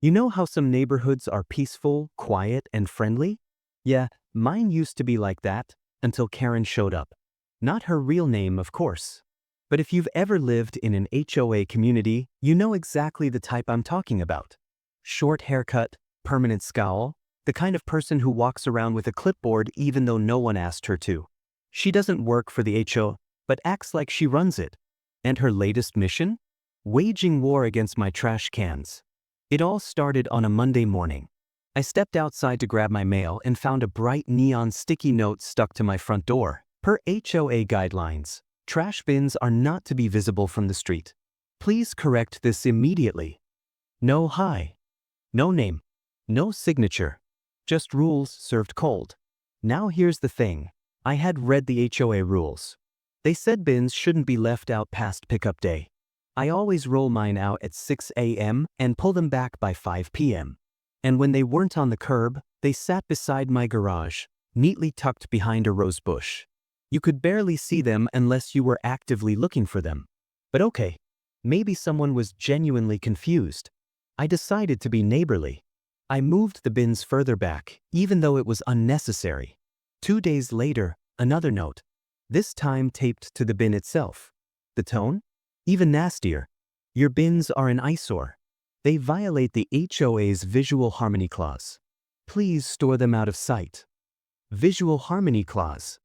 You know how some neighborhoods are peaceful, quiet, and friendly? Yeah, mine used to be like that until Karen showed up. Not her real name, of course. But if you've ever lived in an HOA community, you know exactly the type I'm talking about. Short haircut, permanent scowl, the kind of person who walks around with a clipboard even though no one asked her to. She doesn't work for the HOA, but acts like she runs it. And her latest mission? Waging war against my trash cans. It all started on a Monday morning. I stepped outside to grab my mail and found a bright neon sticky note stuck to my front door. Per HOA guidelines, trash bins are not to be visible from the street. Please correct this immediately. No hi. No name. No signature. Just rules served cold. Now here's the thing. I had read the HOA rules. They said bins shouldn't be left out past pickup day. I always roll mine out at 6 a.m. and pull them back by 5 p.m. And when they weren't on the curb, they sat beside my garage, neatly tucked behind a rose bush. You could barely see them unless you were actively looking for them. But okay, maybe someone was genuinely confused. I decided to be neighborly. I moved the bins further back, even though it was unnecessary. 2 days later, another note. This time taped to the bin itself. The tone? Even nastier. Your bins are an eyesore. They violate the HOA's Visual Harmony Clause. Please store them out of sight. Visual Harmony Clause.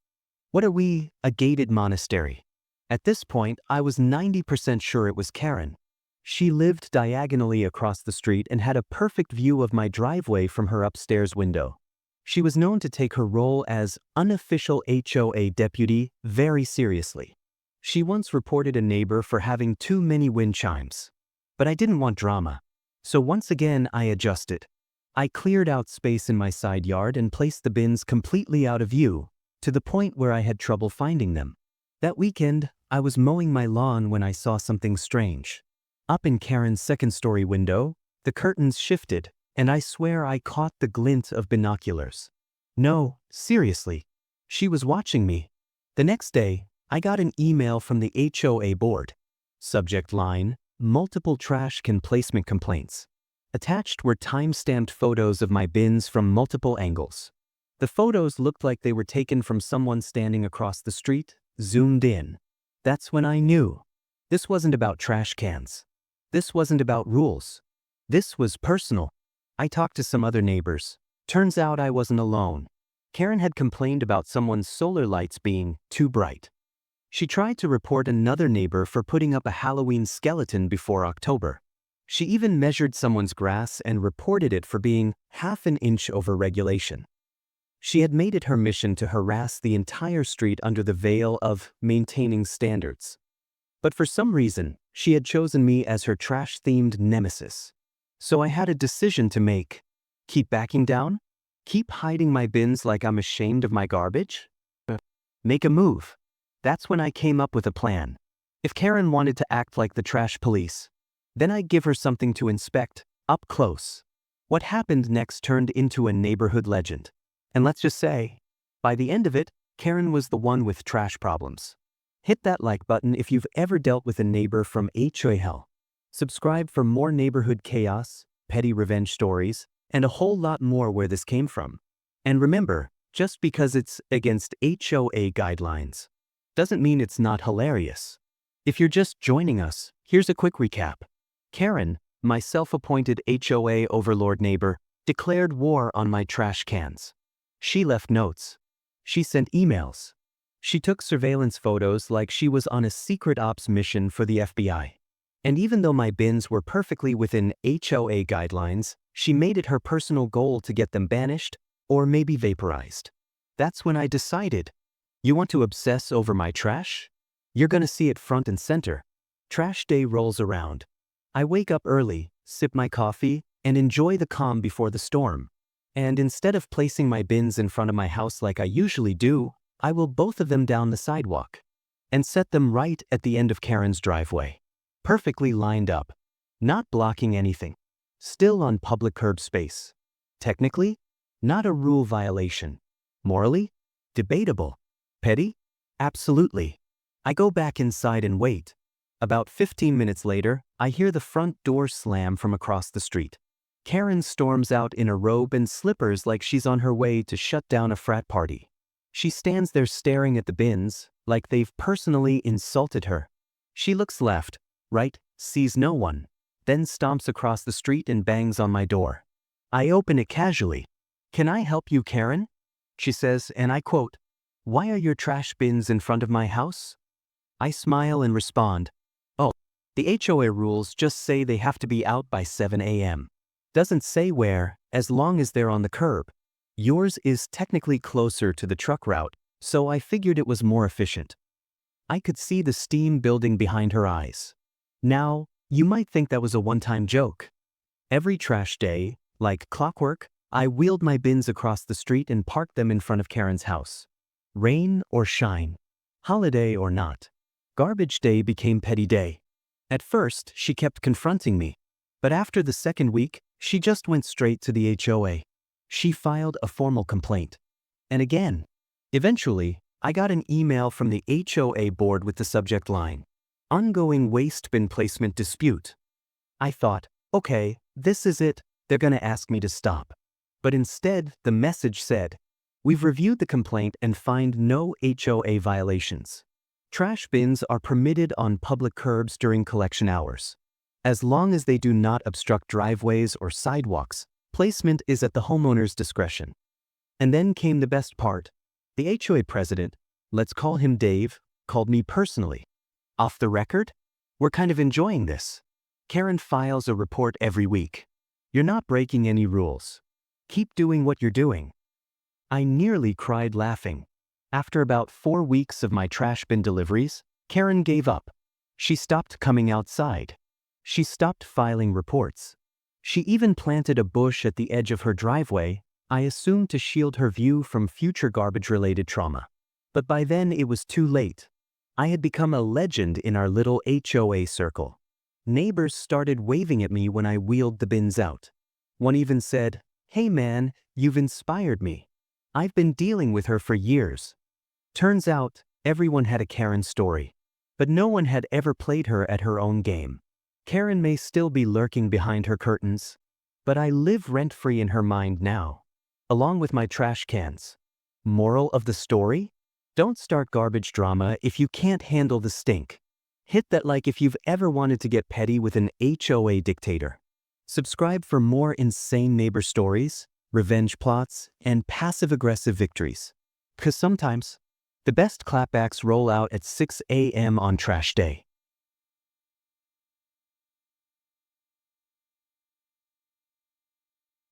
What are we, a gated monastery? At this point, I was 90% sure it was Karen. She lived diagonally across the street and had a perfect view of my driveway from her upstairs window. She was known to take her role as unofficial HOA deputy very seriously. She once reported a neighbor for having too many wind chimes. But I didn't want drama. So once again, I adjusted. I cleared out space in my side yard and placed the bins completely out of view, to the point where I had trouble finding them. That weekend, I was mowing my lawn when I saw something strange. Up in Karen's second-story window, the curtains shifted, and I swear I caught the glint of binoculars. No, seriously. She was watching me. The next day, I got an email from the HOA board. Subject line, multiple trash can placement complaints. Attached were time-stamped photos of my bins from multiple angles. The photos looked like they were taken from someone standing across the street, zoomed in. That's when I knew. This wasn't about trash cans. This wasn't about rules. This was personal. I talked to some other neighbors. Turns out I wasn't alone. Karen had complained about someone's solar lights being too bright. She tried to report another neighbor for putting up a Halloween skeleton before October. She even measured someone's grass and reported it for being half an inch over regulation. She had made it her mission to harass the entire street under the veil of maintaining standards. But for some reason, she had chosen me as her trash-themed nemesis. So I had a decision to make. Keep backing down? Keep hiding my bins like I'm ashamed of my garbage? Make a move. That's when I came up with a plan. If Karen wanted to act like the trash police, then I'd give her something to inspect, up close. What happened next turned into a neighborhood legend. And let's just say, by the end of it, Karen was the one with trash problems. Hit that like button if you've ever dealt with a neighbor from HOA hell. Subscribe for more neighborhood chaos, petty revenge stories, and a whole lot more where this came from. And remember, just because it's against HOA guidelines, doesn't mean it's not hilarious. If you're just joining us, here's a quick recap. Karen, my self-appointed HOA overlord neighbor, declared war on my trash cans. She left notes. She sent emails. She took surveillance photos like she was on a secret ops mission for the FBI. And even though my bins were perfectly within HOA guidelines, she made it her personal goal to get them banished or maybe vaporized. That's when I decided. You want to obsess over my trash? You're gonna see it front and center. Trash day rolls around. I wake up early, sip my coffee, and enjoy the calm before the storm. And instead of placing my bins in front of my house like I usually do, I will both of them down the sidewalk and set them right at the end of Karen's driveway. Perfectly lined up. Not blocking anything. Still on public curb space. Technically, not a rule violation. Morally, debatable. Petty? Absolutely. I go back inside and wait. About 15 minutes later, I hear the front door slam from across the street. Karen storms out in a robe and slippers like she's on her way to shut down a frat party. She stands there staring at the bins, like they've personally insulted her. She looks left, right, sees no one, then stomps across the street and bangs on my door. I open it casually. "Can I help you, Karen?" she says, and I quote, "Why are your trash bins in front of my house?" I smile and respond, "Oh, the HOA rules just say they have to be out by 7 a.m. Doesn't say where, as long as they're on the curb. Yours is technically closer to the truck route, so I figured it was more efficient." I could see the steam building behind her eyes. Now, you might think that was a one-time joke. Every trash day, like clockwork, I wheeled my bins across the street and parked them in front of Karen's house. Rain or shine, holiday or not, garbage day became petty day. At first, she kept confronting me, but after the second week, she just went straight to the HOA. She filed a formal complaint. And again. Eventually, I got an email from the HOA board with the subject line, "Ongoing waste bin placement dispute." I thought, okay, this is it, they're gonna ask me to stop. But instead, the message said, "We've reviewed the complaint and find no HOA violations. Trash bins are permitted on public curbs during collection hours. As long as they do not obstruct driveways or sidewalks, placement is at the homeowner's discretion." And then came the best part. The HOA president, let's call him Dave, called me personally. "Off the record? We're kind of enjoying this. Karen files a report every week. You're not breaking any rules. Keep doing what you're doing." I nearly cried laughing. After about 4 weeks of my trash bin deliveries, Karen gave up. She stopped coming outside. She stopped filing reports. She even planted a bush at the edge of her driveway, I assumed to shield her view from future garbage-related trauma. But by then it was too late. I had become a legend in our little HOA circle. Neighbors started waving at me when I wheeled the bins out. One even said, "Hey man, you've inspired me. I've been dealing with her for years." Turns out, everyone had a Karen story. But no one had ever played her at her own game. Karen may still be lurking behind her curtains, but I live rent-free in her mind now, along with my trash cans. Moral of the story? Don't start garbage drama if you can't handle the stink. Hit that like if you've ever wanted to get petty with an HOA dictator. Subscribe for more insane neighbor stories, revenge plots, and passive-aggressive victories. 'Cause sometimes, the best clapbacks roll out at 6 a.m. on trash day.